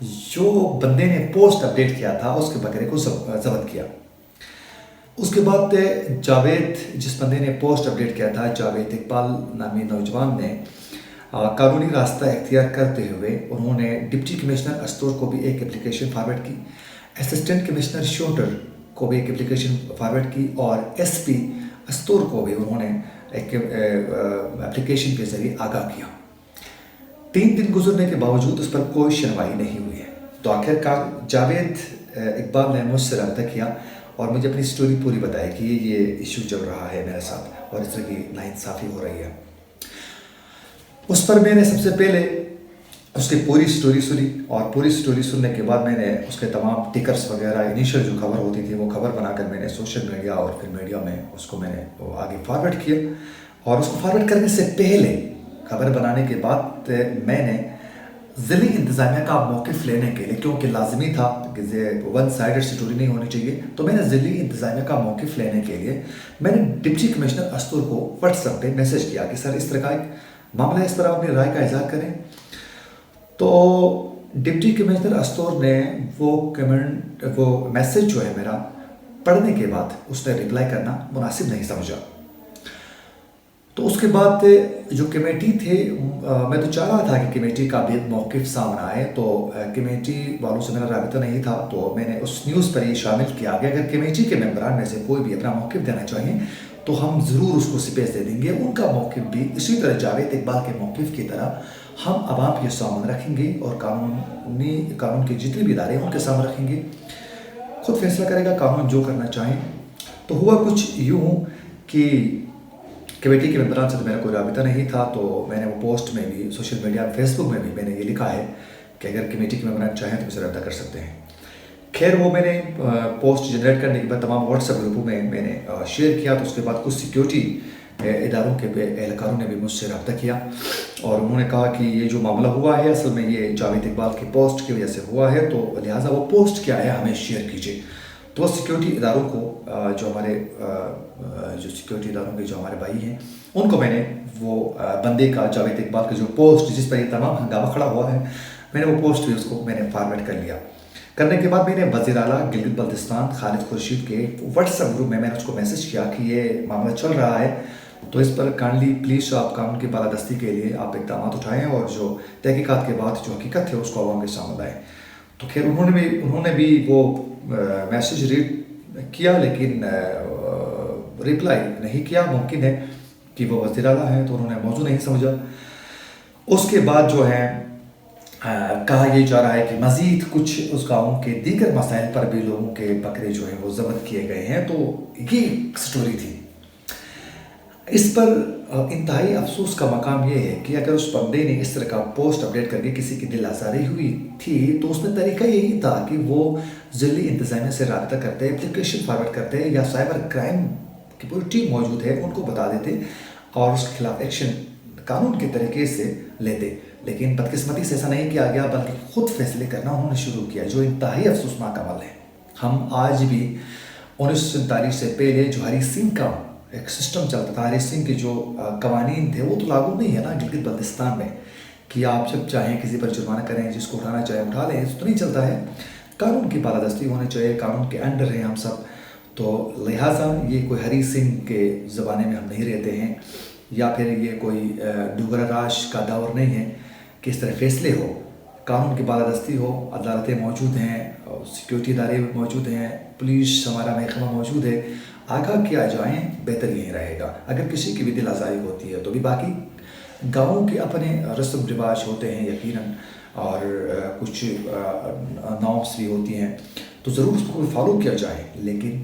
جو بندے نے پوسٹ اپڈیٹ کیا تھا اس کے بکرے کو ضبط کیا۔ اس کے بعد جاوید، جس بندے نے پوسٹ اپڈیٹ کیا تھا، جاوید اقبال نامی نوجوان نے قانونی راستہ اختیار کرتے ہوئے انہوں نے ڈپٹی کمشنر استور کو بھی ایک اپلیکیشن فارورڈ کی، اسسٹنٹ کمشنر شوٹر کو بھی ایک اپلیکیشن فارورڈ کی، اور ایس پی استور کو بھی انہوں نے ایک اپلیکیشن کے ذریعے آگاہ کیا۔ 3 دن گزرنے کے باوجود اس پر کوئی سنوائی نہیں ہوئی ہے۔ تو آخر کار جاوید اقبال نے مجھ سے رابطہ کیا اور مجھے اپنی سٹوری پوری بتائی کہ یہ ایشو چل رہا ہے میرے ساتھ اور اس طرح کی ناانصافی ہو رہی ہے۔ اس پر میں نے سب سے پہلے اس کی پوری سٹوری سنی، اور پوری سٹوری سننے کے بعد میں نے اس کے تمام ٹکرز وغیرہ انیشل جو خبر ہوتی تھی وہ خبر بنا کر میں نے سوشل میڈیا اور پھر میڈیا میں اس کو میں نے آگے فارورڈ کیا، اور اس کو فارورڈ کرنے سے پہلے، خبر بنانے کے بعد، میں نے ضلعی انتظامیہ کا موقف لینے کے لیے، کیونکہ لازمی تھا کہ ون سائیڈڈ سٹوری نہیں ہونی چاہیے، تو میں نے ضلعی انتظامیہ کا موقف لینے کے لیے میں نے ڈپٹی کمشنر استور کو واٹس ایپ پہ میسج کیا کہ سر اس طرح کا ایک معاملہ ہے، اس پر آپ اپنی رائے کا اظہار کریں۔ تو ڈپٹی کمشنر استور نے وہ میسج جو ہے میرا پڑھنے کے بعد اس نے رپلائی کرنا مناسب نہیں سمجھا۔ تو اس کے بعد جو کمیٹی تھے، میں تو چاہ رہا تھا کہ کمیٹی کا بھی موقف سامنے آئے، تو کمیٹی والوں سے میرا رابطہ نہیں تھا، تو میں نے اس نیوز پر یہ شامل کیا کہ اگر کمیٹی کے ممبران میں سے کوئی بھی اپنا موقف دینا چاہیں تو ہم ضرور اس کو سپیس دے دیں گے۔ ان کا موقف بھی اسی طرح جاوید اقبال کے موقف کی طرح ہم عوام کے سامنے رکھیں گے، اور قانون کے جتنے بھی ادارے ہیں ان کے سامنے رکھیں گے، خود فیصلہ کرے گا قانون جو کرنا چاہیں۔ تو ہوا کچھ یوں کہ کمیٹی کے ممبران سے تو میرا کوئی رابطہ نہیں تھا، تو میں نے وہ پوسٹ میں بھی، سوشل میڈیا فیس بک میں بھی میں نے یہ لکھا ہے کہ اگر کمیٹی کے ممبران چاہیں تو مجھ سے رابطہ کر سکتے ہیں۔ خیر وہ میں نے پوسٹ جنریٹ کرنے کے بعد تمام واٹس ایپ گروپوں میں میں نے شیئر کیا، تو اس کے بعد کچھ سیکیورٹی اداروں کے اہلکاروں نے بھی مجھ سے رابطہ کیا، اور انہوں نے کہا کہ یہ جو معاملہ ہوا ہے اصل میں یہ جاوید اقبال کی پوسٹ کی وجہ سے ہوا ہے، تو لہٰذا وہ پوسٹ کیا ہے ہمیں شیئر کیجیے۔ تو سیکیورٹی اداروں کو جو سیکیورٹی اداروں کے جو ہمارے بھائی ہیں ان کو میں نے وہ بندے کا، جاوید اقبال کا جو پوسٹ جس پر یہ تمام ہنگامہ کھڑا ہوا ہے، میں نے وہ پوسٹ بھی اس کو میں نے فارورڈ کر لیا۔ کرنے کے بعد میں نے وزیر اعلیٰ گلگت بلتستان خالد خورشید کے واٹس ایپ گروپ میں نے اس کو میسج کیا کہ یہ معاملہ چل رہا ہے، تو اس پر کائنڈلی پلیز آپ قانون کی بالادستی کے لیے آپ اقدامات اٹھائیں، اور جو تحقیقات کے بعد جو حقیقت ہے اس کو عوام کے سامنے لائیں۔ تو خیر انہوں نے بھی وہ میسج ریڈ کیا، لیکن رپلائی نہیں کیا۔ ممکن ہے کہ وہ وزیر اعلیٰ ہیں تو انہوں نے موضوع نہیں سمجھا۔ اس کے بعد جو ہے کہا یہ جا رہا ہے کہ مزید کچھ اس گاؤں کے دیگر مسائل پر بھی لوگوں کے بکرے جو ہیں وہ ضبط کیے گئے ہیں، تو یہ سٹوری تھی۔ اس پر انتہائی افسوس کا مقام یہ ہے کہ اگر اس بندے نے اس طرح کا پوسٹ اپڈیٹ کر کے کسی کی دل آزاری ہوئی تھی تو اس میں طریقہ یہی تھا کہ وہ ضلعی انتظامیہ سے رابطہ کرتے، اپلیکیشن فارورڈ کرتے، یا سائبر کرائم کی پوری ٹیم موجود ہے ان کو بتا دیتے اور اس کے خلاف ایکشن قانون کے طریقے سے لیتے، لیکن بدقسمتی سے ایسا نہیں کیا گیا، بلکہ خود فیصلے کرنا انہوں نے شروع کیا، جو انتہائی افسوسناک عمل ہے۔ ہم آج بھی 1947 سے پہلے جو ہری سنگھ کا ایک سسٹم چلتا تھا، ہری سنگھ کے جو قوانین تھے وہ تو لاگو نہیں ہے نا گلگت بلتستان میں، کہ آپ جب چاہیں کسی پر جرمانہ کریں، جس کو اٹھانا چاہیں اٹھا لیں، تو نہیں چلتا ہے۔ قانون کی بالادستی ہونی چاہیے، قانون کے انڈر ہیں ہم سب، تو لہٰذا یہ کوئی ہری سنگھ کے زمانے میں ہم نہیں رہتے ہیں، یا پھر یہ کوئی ڈوگرا راج کا دور نہیں ہے کہ اس طرح فیصلے ہو، قانون کی بالادستی ہو، عدالتیں موجود ہیں، سیکیورٹی ادارے موجود ہیں، پولیس ہمارا محکمہ موجود ہے، آگاہ کیا جائیں بہتر یہی رہے گا۔ اگر کسی کی بھی دل آزاری ہوتی ہے تو بھی باقی گاؤں کے اپنے رسم رواج ہوتے ہیں یقیناً، اور کچھ نارمس بھی ہوتی ہیں، تو ضرور اس کو فالو کیا جائے، لیکن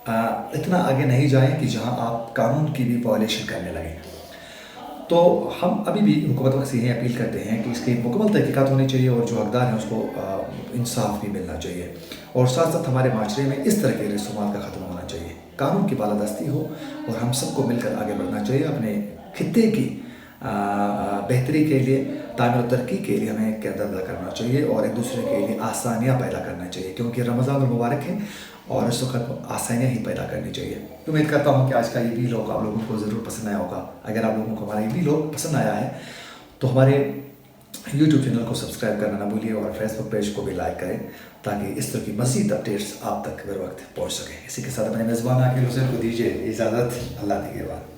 اتنا آگے نہیں جائیں کہ جہاں آپ قانون کی بھی وائلیشن کرنے لگیں۔ تو ہم ابھی بھی حکومت وقت سے یہ اپیل کرتے ہیں کہ اس کی مکمل تحقیقات ہونی چاہیے، اور جو حقدار ہیں اس کو انصاف بھی ملنا چاہیے، اور ساتھ ساتھ ہمارے معاشرے میں اس طرح کے رسومات کا ختم ہونا چاہیے، قانون کی بالادستی ہو، اور ہم سب کو مل کر آگے بڑھنا چاہیے اپنے خطے کی بہتری کے لیے، تعمیر و ترقی کے لیے ہمیں کردار ادا کرنا چاہیے، اور ایک دوسرے کے لیے آسانیاں پیدا کرنا چاہیے، کیونکہ رمضان المبارک ہے اور اس وقت آسانیاں ہی پیدا کرنی چاہیے۔ امید کرتا ہوں کہ آج کا یہ ویلاگ آپ لوگوں کو ضرور پسند آیا ہوگا۔ اگر آپ لوگوں کو ہمارا یہ ویلاگ پسند آیا ہے تو ہمارے یوٹیوب چینل کو سبسکرائب کرنا نہ بھولیے اور فیس بک پیج کو بھی لائک کریں تاکہ اس طرح کی مزید اپڈیٹس آپ تک بر وقت پہنچ سکیں. اسی کے ساتھ اپنے میزبان عاقل حسین کو دیجیے اجازت. اللہ نگہبان.